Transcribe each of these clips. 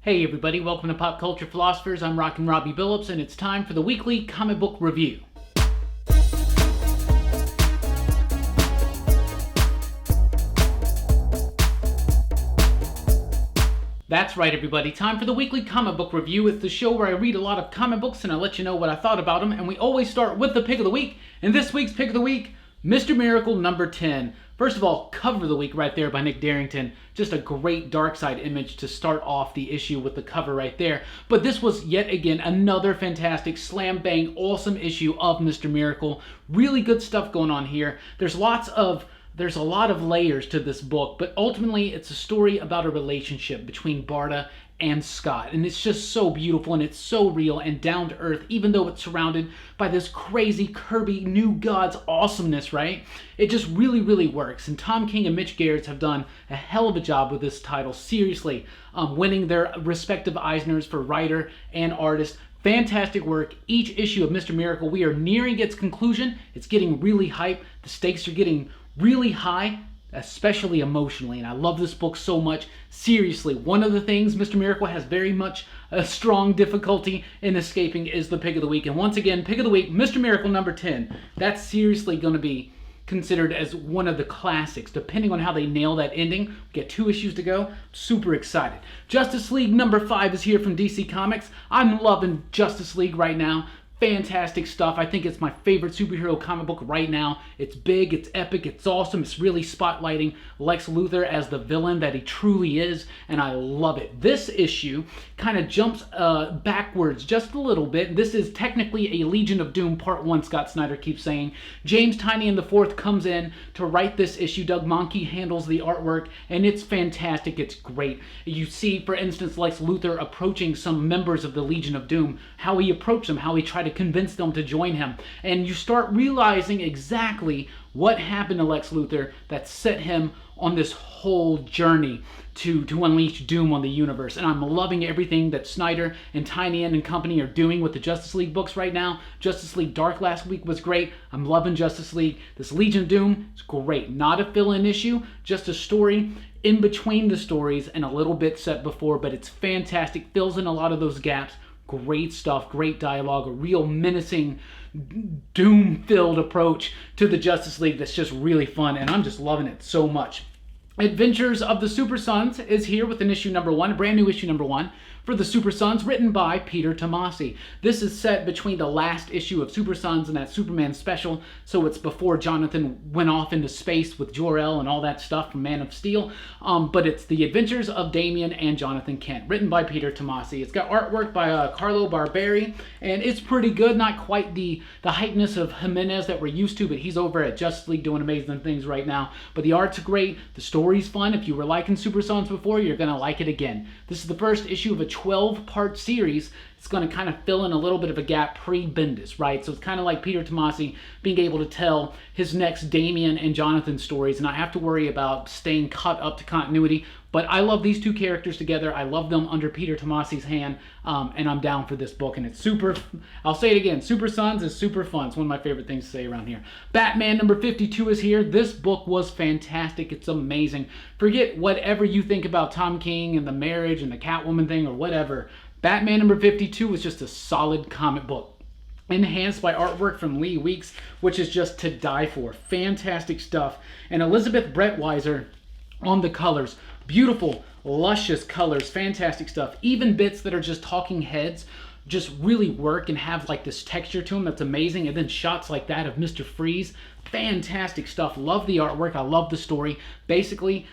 Hey everybody, welcome to Pop Culture Philosophers. I'm Rockin Robbie Billups, and it's time for the weekly comic book review. That's right everybody, time for the weekly comic book review. It's the show where I read a lot of comic books and I let you know what I thought about them, and we always start with the pick of the week. And this week's pick of the week, Mr. Miracle number 10. First of all, cover of the week right there by Nick Darrington. Just a great dark side image to start off the issue with the cover right there. But this was yet again another fantastic slam bang awesome issue of Mr. Miracle. Really good stuff going on here. There's a lot of layers to this book, but ultimately it's a story about a relationship between Barda and Scott, and it's just so beautiful and it's so real and down to earth, even though it's surrounded by this crazy Kirby New Gods awesomeness, right? It just really works, and Tom King and Mitch Gerads have done a hell of a job with this title, seriously, winning their respective Eisners for writer and artist. Fantastic work. Each issue of Mr. Miracle, we are nearing its conclusion. It's getting really hype. The stakes are getting really high, especially emotionally, and I love this book so much. Seriously, one of the things Mr. Miracle has very much a strong difficulty in escaping is the pick of the week. And once again, pick of the week, Mr. Miracle number 10. That's seriously going to be considered as one of the classics, depending on how they nail that ending. We get 2 issues to go. Super excited. Justice League number 5 is here from DC Comics. I'm loving Justice League right now. Fantastic stuff. I think it's my favorite superhero comic book right now. It's big, it's epic, it's awesome. It's really spotlighting Lex Luthor as the villain that he truly is, and I love it. This issue kind of jumps backwards just a little bit. This is technically a Legion of Doom Part 1, Scott Snyder keeps saying. James Tynion IV comes in to write this issue. Doug Mahnke handles the artwork, and it's fantastic. It's great. You see, for instance, Lex Luthor approaching some members of the Legion of Doom, how he approached them, how he tried to convince them to join him, and you start realizing exactly what happened to Lex Luthor that set him on this whole journey to unleash doom on the universe. And I'm loving everything that Snyder and Tynion and company are doing with the Justice League books right now. Justice League Dark last week was great. I'm loving Justice League. This Legion of Doom is great. Not a fill-in issue, just a story in between the stories and a little bit set before, but it's fantastic. Fills in a lot of those gaps. Great stuff, great dialogue, a real menacing, doom-filled approach to the Justice League that's just really fun, and I'm just loving it so much. Adventures of the Super Sons is here with an issue number 1, a brand new issue number 1 for the Super Sons, written by Peter Tomasi. This is set between the last issue of Super Sons and that Superman special, so it's before Jonathan went off into space with Jor-El and all that stuff from Man of Steel, but it's the adventures of Damian and Jonathan Kent, written by Peter Tomasi. It's got artwork by Carlo Barberi, and it's pretty good, not quite the hypeness of Jimenez that we're used to, but he's over at Justice League doing amazing things right now. But the art's great, the story's fun. If you were liking Super Sons before, you're going to like it again. This is the first issue of a 12-part series. It's going to kind of fill in a little bit of a gap pre-Bendis, right? So it's kind of like Peter Tomasi being able to tell his next Damian and Jonathan stories and not have to worry about staying caught up to continuity. But I love these two characters together. I love them under Peter Tomasi's hand, and I'm down for this book. And it's super, I'll say it again, Super Sons is super fun. It's one of my favorite things to say around here. Batman number 52 is here. This book was fantastic. It's amazing. Forget whatever you think about Tom King and the marriage and the Catwoman thing or whatever. Batman number 52 was just a solid comic book. Enhanced by artwork from Lee Weeks, which is just to die for. Fantastic stuff. And Elizabeth Brettweiser on the colors. Beautiful, luscious colors, fantastic stuff. Even bits that are just talking heads just really work and have like this texture to them that's amazing. And then shots like that of Mr. Freeze, fantastic stuff. Love the artwork, I love the story. Basically,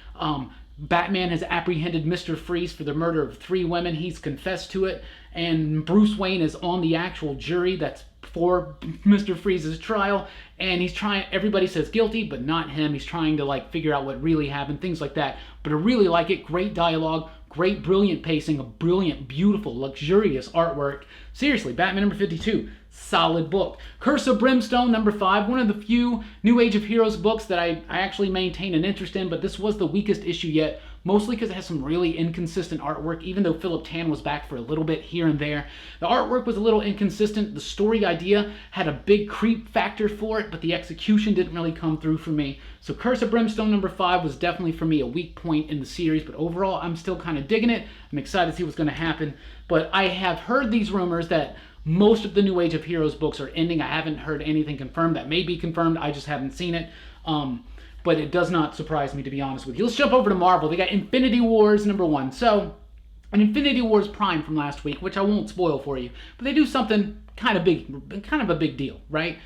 Batman has apprehended Mr. Freeze for the murder of 3 women. He's confessed to it, and Bruce Wayne is on the actual jury that's for Mr. Freeze's trial, and he's trying, everybody says guilty, but not him. He's trying to like figure out what really happened, things like that. But I really like it. Great dialogue, great brilliant pacing, a brilliant, beautiful, luxurious artwork. Seriously, Batman number 52, solid book. Curse of Brimstone number 5, one of the few New Age of Heroes books that I actually maintain an interest in, but this was the weakest issue yet. mostly because it has some really inconsistent artwork, even though Philip Tan was back for a little bit here and there. The artwork was a little inconsistent. The story idea had a big creep factor for it, but the execution didn't really come through for me. So Curse of Brimstone number 5 was definitely for me a weak point in the series, but overall I'm still kind of digging it. I'm excited to see what's going to happen, but I have heard these rumors that most of the New Age of Heroes books are ending. I haven't heard anything confirmed. That may be confirmed, I just haven't seen it. But it does not surprise me, to be honest with you. Let's jump over to Marvel. They got Infinity Wars number 1. So, an Infinity Wars Prime from last week, which I won't spoil for you, but they do something kind of big, kind of a big deal, right?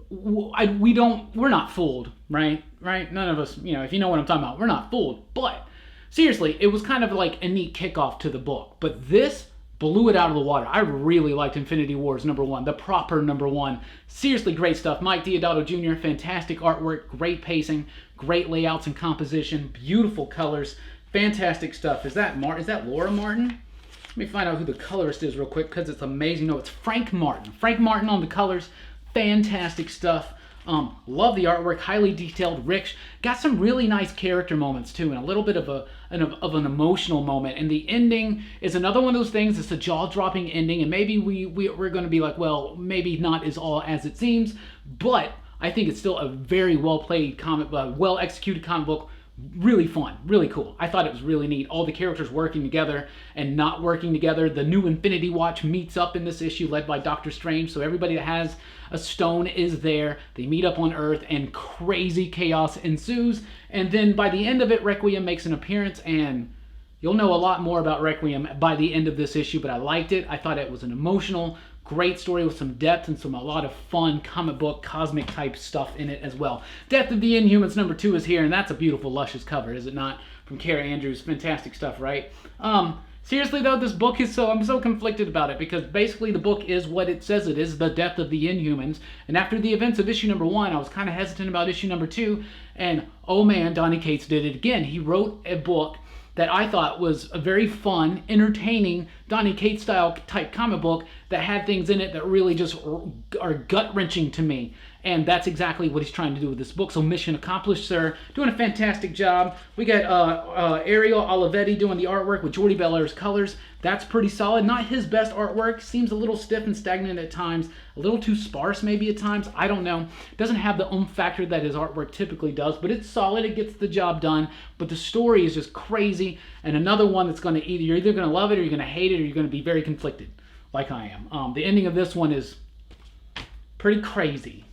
We're not fooled, right? None of us, if you know what I'm talking about, we're not fooled. But seriously, it was kind of like a neat kickoff to the book. But this blew it out of the water. I really liked Infinity Wars number 1, the proper number 1. Seriously great stuff. Mike Deodato Jr., fantastic artwork, great pacing, great layouts and composition, beautiful colors, fantastic stuff. Is that Laura Martin? Let me find out who the colorist is real quick because it's amazing. No, it's Frank Martin. Frank Martin on the colors, fantastic stuff. Love the artwork, highly detailed, rich. Got some really nice character moments too, and a little bit of an emotional moment. And the ending is another one of those things. It's a jaw-dropping ending, and maybe we're going to be like, well, maybe not as all as it seems, but I think it's still a very well-played comic, well-executed comic book. Really fun, really cool. I thought it was really neat. All the characters working together and not working together. The new Infinity Watch meets up in this issue, led by Doctor Strange. So everybody that has a stone is there. They meet up on Earth, and crazy chaos ensues. And then by the end of it, Requiem makes an appearance, and you'll know a lot more about Requiem by the end of this issue. But I liked it. I thought it was an emotional, great story with some depth and a lot of fun comic book, cosmic type stuff in it as well. Death of the Inhumans number 2 is here, and that's a beautiful, luscious cover, is it not? From Kara Andrews. Fantastic stuff, right? Seriously though, this book is I'm so conflicted about it, because basically the book is what it says it is, the Death of the Inhumans. And after the events of issue number 1, I was kind of hesitant about issue number 2, and oh man, Donny Cates did it again. He wrote a book that I thought was a very fun, entertaining, Donny Cates style type comic book that had things in it that really just are gut-wrenching to me. And that's exactly what he's trying to do with this book. So mission accomplished, sir. Doing a fantastic job. We got Ariel Olivetti doing the artwork with Jordi Belair's colors. That's pretty solid. Not his best artwork. Seems a little stiff and stagnant at times. A little too sparse maybe at times. I don't know. Doesn't have the oomph factor that his artwork typically does. But it's solid. It gets the job done. But the story is just crazy. And another one that's going to you're either going to love it or you're going to hate it or you're going to be very conflicted. Like I am. The ending of this one is pretty crazy.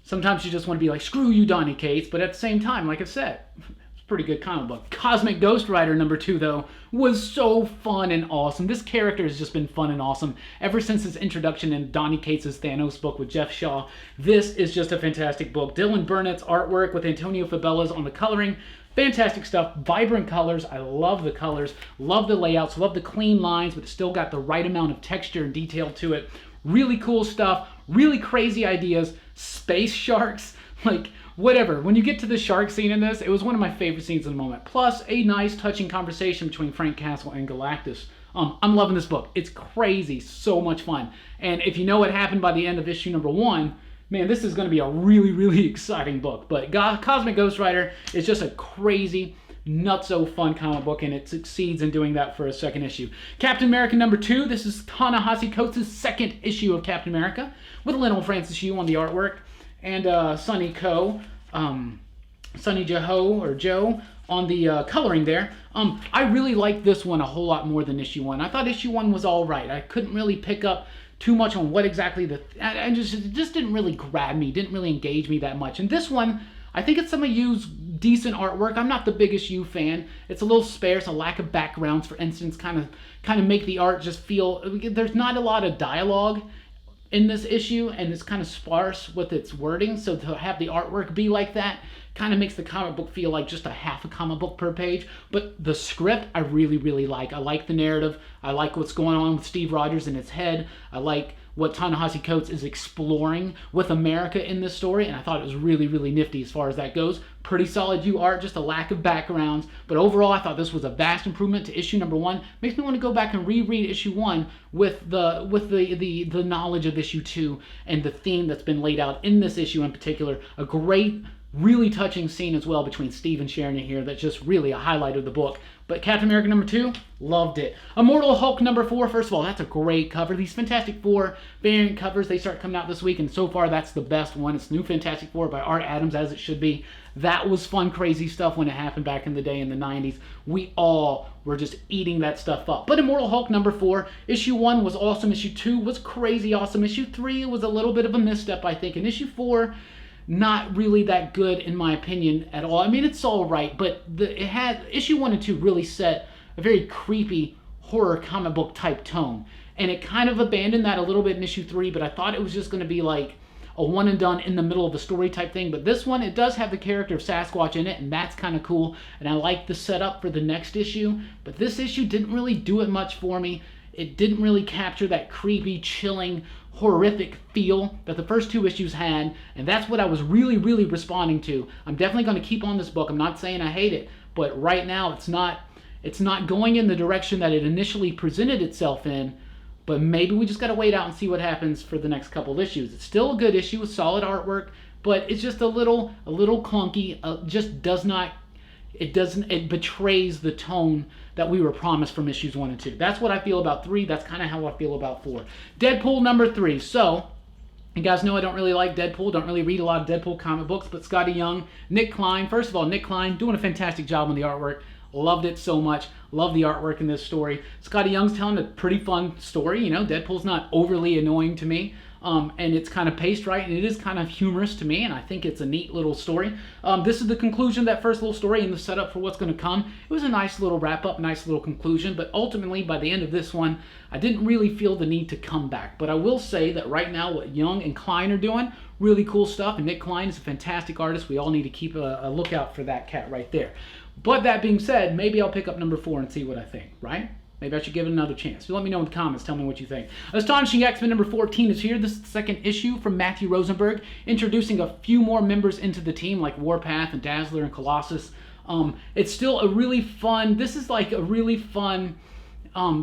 Sometimes you just want to be like, screw you, Donny Cates, but at the same time, like I said, it's a pretty good comic book. Cosmic Ghost Rider number 2, though, was so fun and awesome. This character has just been fun and awesome ever since his introduction in Donny Cates' Thanos book with Jeff Shaw. This is just a fantastic book. Dylan Burnett's artwork with Antonio Fabella's on the coloring. Fantastic stuff, vibrant colors. I love the colors, love the layouts, love the clean lines, but it's still got the right amount of texture and detail to it. Really cool stuff, really crazy ideas, space sharks, like whatever. When you get to the shark scene in this, it was one of my favorite scenes in the moment. Plus, a nice touching conversation between Frank Castle and Galactus. I'm loving this book. It's crazy, so much fun. And if you know what happened by the end of issue number 1, man, this is going to be a really, really exciting book. But Cosmic Ghost Rider is just a crazy, nutso fun comic book, and it succeeds in doing that for a second issue. Captain America number 2. This is Ta-Nehisi Coates' second issue of Captain America, with Lionel Francis Yu on the artwork, and Sonny Joe on the coloring there. I really liked this one a whole lot more than issue 1. I thought issue 1 was all right. I couldn't really pick up too much on what exactly it just didn't really grab me, didn't really engage me that much. And this one, I think it's some of Yu's decent artwork. I'm not the biggest Yu fan. It's a little sparse, a lack of backgrounds, for instance, kind of make the art just feel, there's not a lot of dialogue in this issue, and it's kind of sparse with its wording, so to have the artwork be like that kind of makes the comic book feel like just a half a comic book per page. But the script I really, really like. I like the narrative. I like what's going on with Steve Rogers in his head. I like what Ta-Nehisi Coates is exploring with America in this story, and I thought it was really, really nifty as far as that goes. Pretty solid Yu art, just a lack of backgrounds, but overall I thought this was a vast improvement to issue number 1. Makes me want to go back and reread issue 1 with the knowledge of issue 2 and the theme that's been laid out in this issue in particular. A great, Really touching scene as well between Steve and Sharon here that's just really a highlight of the book. But Captain America number 2, loved it. Immortal Hulk number 4, first of all, that's a great cover. These Fantastic Four variant covers, they start coming out this week, and so far that's the best one. It's New Fantastic Four by Art Adams, as it should be. That was fun, crazy stuff when it happened back in the day in the 90s. We all were just eating that stuff up. But Immortal Hulk number 4, issue 1 was awesome. Issue 2 was crazy awesome. Issue 3 was a little bit of a misstep, I think. And issue 4, not really that good in my opinion at all. I mean, it's all right, but it had issue 1 and 2 really set a very creepy horror comic book type tone, and it kind of abandoned that a little bit in issue 3. But I thought it was just going to be like a one and done in the middle of the story type thing. But this one, it does have the character of Sasquatch in it, and that's kind of cool, and I like the setup for the next issue. But this issue didn't really do it much for me. It didn't really capture that creepy, chilling, horrific feel that the first 2 issues had, and that's what I was really, really responding to. I'm definitely going to keep on this book. I'm not saying I hate it, but right now it's not going in the direction that it initially presented itself in. But maybe we just got to wait out and see what happens for the next couple issues. It's still a good issue with solid artwork, but it's just a little clunky. It betrays the tone that we were promised from issues 1 and 2. That's what I feel about 3. That's kind of how I feel about 4. Deadpool number 3. So, you guys know I don't really like Deadpool. Don't really read a lot of Deadpool comic books. But Scotty Young, Nick Klein. First of all, Nick Klein doing a fantastic job on the artwork. Loved it so much. Love the artwork in this story. Scotty Young's telling a pretty fun story. You know, Deadpool's not overly annoying to me. And it's kind of paced right, and it is kind of humorous to me, and I think it's a neat little story. This is the conclusion of that first little story and the setup for what's going to come. It was a nice little wrap-up, nice little conclusion, but ultimately, by the end of this one, I didn't really feel the need to come back. But I will say that right now, what Young and Klein are doing, really cool stuff, and Nick Klein is a fantastic artist. We all need to keep a lookout for that cat right there. But that being said, maybe I'll pick up number 4 and see what I think, right? Maybe I should give it another chance. Let me know in the comments. Tell me what you think. Astonishing X-Men number 14 is here. This is the second issue from Matthew Rosenberg, introducing a few more members into the team, like Warpath and Dazzler and Colossus. It's still a really fun, this is like a really fun,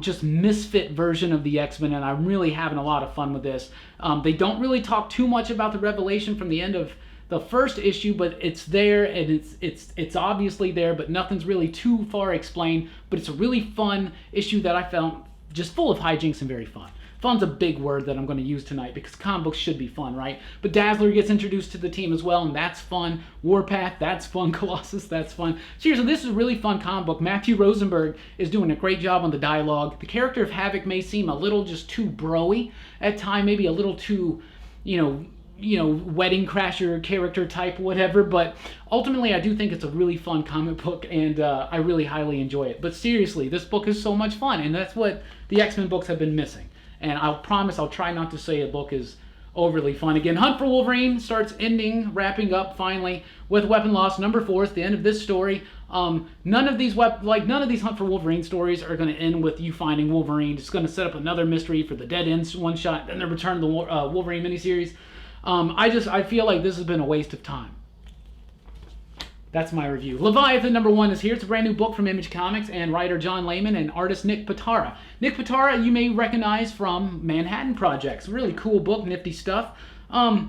just misfit version of the X-Men, and I'm really having a lot of fun with this. They don't really talk too much about the revelation from the end of the first issue, but it's there, and it's obviously there, but nothing's really too far explained. But it's a really fun issue that I found just full of hijinks and very fun. Fun's a big word that I'm going to use tonight because comic books should be fun, right? But Dazzler gets introduced to the team as well, and that's fun. Warpath, that's fun. Colossus, that's fun. Seriously, this is a really fun comic book. Matthew Rosenberg is doing a great job on the dialogue. The character of Havoc may seem a little just too bro-y at times, maybe a little too, wedding crasher character type, whatever, but ultimately I do think it's a really fun comic book, and I really highly enjoy it. But seriously, this book is so much fun, and that's what the X-Men books have been missing. And I'll promise I'll try not to say a book is overly fun. Again, Hunt for Wolverine starts wrapping up finally with Weapon Loss number 4. It's the end of this story. None of these Hunt for Wolverine stories are going to end with you finding Wolverine. It's going to set up another mystery for the Dead Ends one shot, then the Return of the Wolverine miniseries. I feel like this has been a waste of time. That's my review. Leviathan number 1 is here. It's a brand new book from Image Comics and writer John Layman and artist Nick Pitara. Nick Pitara you may recognize from Manhattan Projects. Really cool book, nifty stuff. The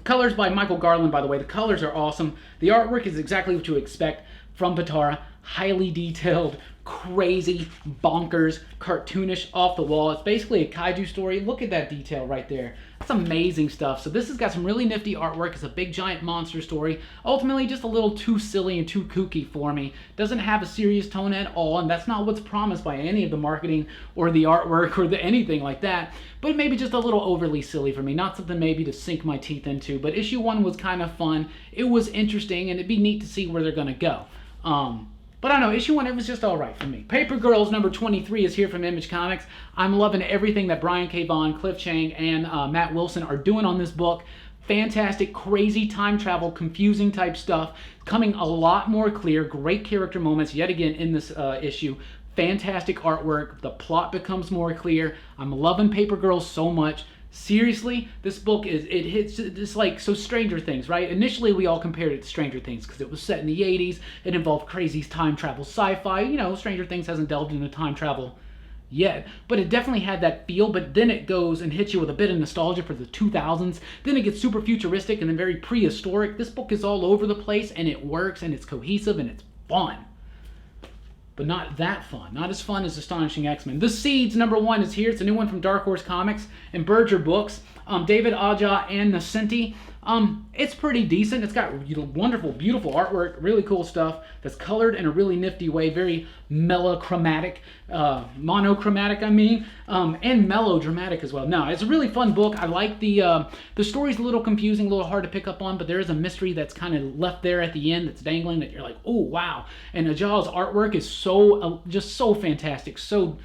colors by Michael Garland, by the way. The colors are awesome. The artwork is exactly what you expect from Pitara. Highly detailed, crazy, bonkers, cartoonish, off the wall. It's basically a kaiju story. Look at that detail right there. That's amazing stuff. So this has got some really nifty artwork. It's a big giant monster story. Ultimately just a little too silly and too kooky for me. Doesn't have a serious tone at all, and that's not what's promised by any of the marketing or the artwork or anything like that. But maybe just a little overly silly for me. Not something maybe to sink my teeth into. But issue 1 was kind of fun. It was interesting, and it'd be neat to see where they're going to go. But I don't know, issue 1, it was just alright for me. Paper Girls number 23 is here from Image Comics. I'm loving everything that Brian K. Vaughan, Cliff Chang, and Matt Wilson are doing on this book. Fantastic, crazy time travel, confusing type stuff. Coming a lot more clear. Great character moments yet again in this issue. Fantastic artwork. The plot becomes more clear. I'm loving Paper Girls so much. Seriously, this book it's like, so Stranger Things, right? Initially, we all compared it to Stranger Things because it was set in the 80s. It involved crazy time travel sci-fi. You know, Stranger Things hasn't delved into time travel yet, but it definitely had that feel. But then it goes and hits you with a bit of nostalgia for the 2000s. Then it gets super futuristic and then very prehistoric. This book is all over the place, and it works, and it's cohesive, and it's fun. But not that fun. Not as fun as Astonishing X-Men. The Seeds, #1, is here. It's a new one from Dark Horse Comics and Berger Books. David Aja and Nascenti. It's pretty decent. It's got wonderful, beautiful artwork, really cool stuff that's colored in a really nifty way, very monochromatic, and melodramatic as well. No, it's a really fun book. I like the story's a little confusing, a little hard to pick up on, but there is a mystery that's kind of left there at the end that's dangling that you're like, oh wow. And Aja's artwork is so just so fantastic, so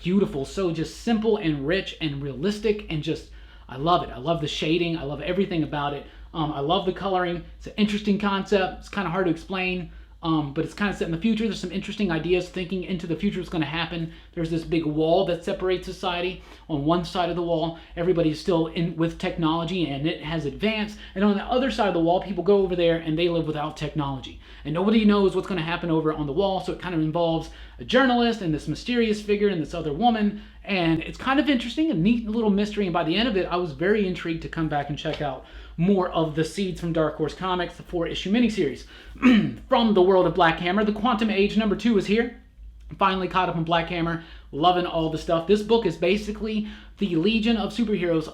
beautiful, so just simple and rich and realistic, and just I love it. I love the shading. I love everything about it. I love the coloring. It's an interesting concept. It's kind of hard to explain, but it's kind of set in the future. There's some interesting ideas thinking into the future what's going to happen. There's this big wall that separates society. On one side of the wall, everybody's still in with technology, and it has advanced. And on the other side of the wall, people go over there and they live without technology. And nobody knows what's going to happen over on the wall, so it kind of involves a journalist and this mysterious figure and this other woman. And it's kind of interesting, a neat little mystery. And by the end of it, I was very intrigued to come back and check out more of the Seeds from Dark Horse Comics, the 4-issue miniseries. From the world of Black Hammer, the Quantum Age #2 is here. Finally caught up on Black Hammer, loving all the stuff. This book is basically the Legion of Superheroes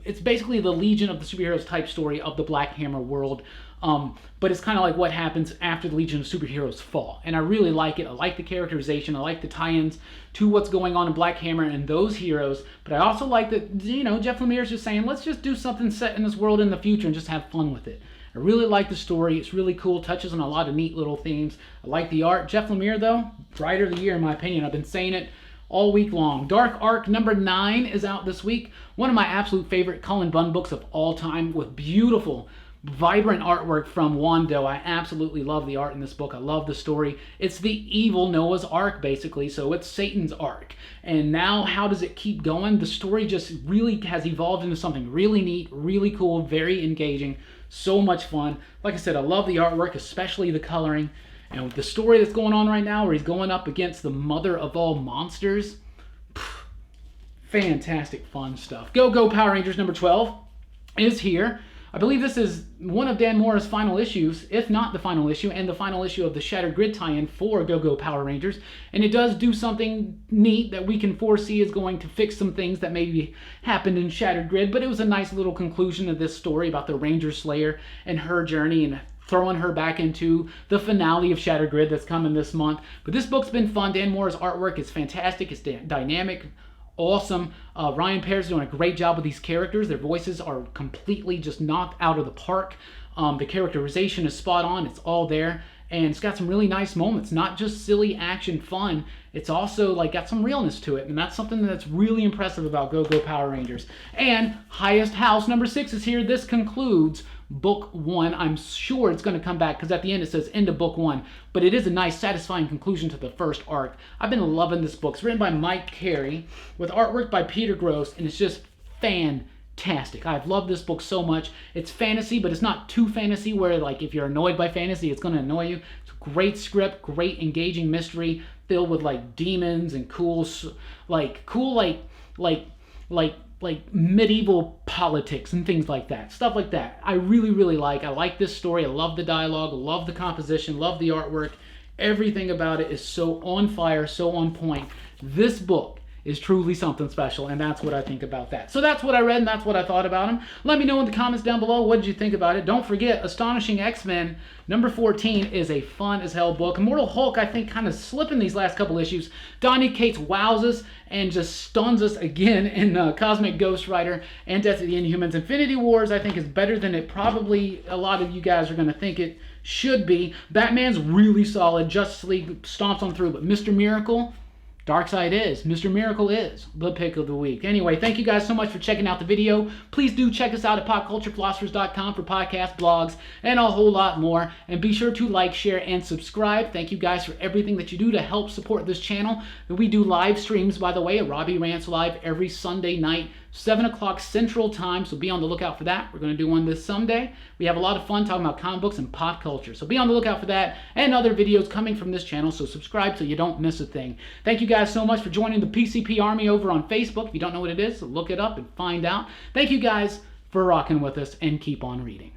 it's basically the Legion of the Superheroes type story of the Black Hammer world. But it's kind of like what happens after the Legion of Superheroes fall. And I really like it. I like the characterization. I like the tie-ins to what's going on in Black Hammer and those heroes. But I also like that, Jeff Lemire's just saying, let's just do something set in this world in the future and just have fun with it. I really like the story. It's really cool. Touches on a lot of neat little themes. I like the art. Jeff Lemire, though, writer of the year in my opinion. I've been saying it all week long. Dark Arc #9 is out this week. One of my absolute favorite Cullen Bunn books of all time, with beautiful, vibrant artwork from Wando. I absolutely love the art in this book. I love the story. It's the evil Noah's Ark, basically, so it's Satan's Ark. And now, how does it keep going? The story just really has evolved into something really neat, really cool, very engaging, so much fun. Like I said, I love the artwork, especially the coloring. And with the story that's going on right now, where he's going up against the mother of all monsters, fantastic fun stuff. Go Power Rangers #12 is here. I believe this is one of Dan Mora's final issues, if not the final issue, and the final issue of the Shattered Grid tie-in for Go Power Rangers. And it does do something neat that we can foresee is going to fix some things that maybe happened in Shattered Grid. But it was a nice little conclusion of this story about the Ranger Slayer and her journey, and throwing her back into the finale of Shattered Grid that's coming this month. But this book's been fun. Dan Mora's artwork is fantastic. It's dynamic, awesome. Ryan Pear's doing a great job with these characters. Their voices are completely just knocked out of the park. The characterization is spot on. It's all there. And it's got some really nice moments. Not just silly action fun. It's also got some realness to it. And that's something that's really impressive about Go Power Rangers. And Highest House #6 is here. This concludes Book 1. I'm sure it's going to come back because at the end it says end of Book 1. But it is a nice, satisfying conclusion to the first arc. I've been loving this book. It's written by Mike Carey with artwork by Peter Gross, and it's just fantastic. I've loved this book so much. It's fantasy, but it's not too fantasy where if you're annoyed by fantasy, it's going to annoy you. It's a great script, great engaging mystery filled with demons and cool medieval politics and things like that. Stuff like that. I really, really like. I like this story. I love the dialogue. I love the composition. Love the artwork. Everything about it is so on fire, so on point. This book is truly something special, and that's what I think about that. So that's what I read, and that's what I thought about him. Let me know in the comments down below, what did you think about it? Don't forget, Astonishing X-Men #14 is a fun as hell book. Immortal Hulk, I think, kind of slipping these last couple issues. Donny Cates wows us and just stuns us again in Cosmic Ghost Rider and Death of the Inhumans. Infinity Wars, I think, is better than it probably a lot of you guys are going to think it should be. Batman's really solid. Justice League stomps on through, but Mr. Miracle, Darkseid is. Mr. Miracle is the pick of the week. Anyway, thank you guys so much for checking out the video. Please do check us out at popculturephilosophers.com for podcasts, blogs, and a whole lot more. And be sure to like, share, and subscribe. Thank you guys for everything that you do to help support this channel. We do live streams, by the way, at Robbie Rants Live every Sunday night, 7 o'clock Central Time, so be on the lookout for that. We're going to do one this Sunday. We have a lot of fun talking about comic books and pop culture, so be on the lookout for that and other videos coming from this channel, so subscribe so you don't miss a thing. Thank you guys so much for joining the PCP Army over on Facebook. If you don't know what it is, look it up and find out. Thank you guys for rocking with us, and keep on reading.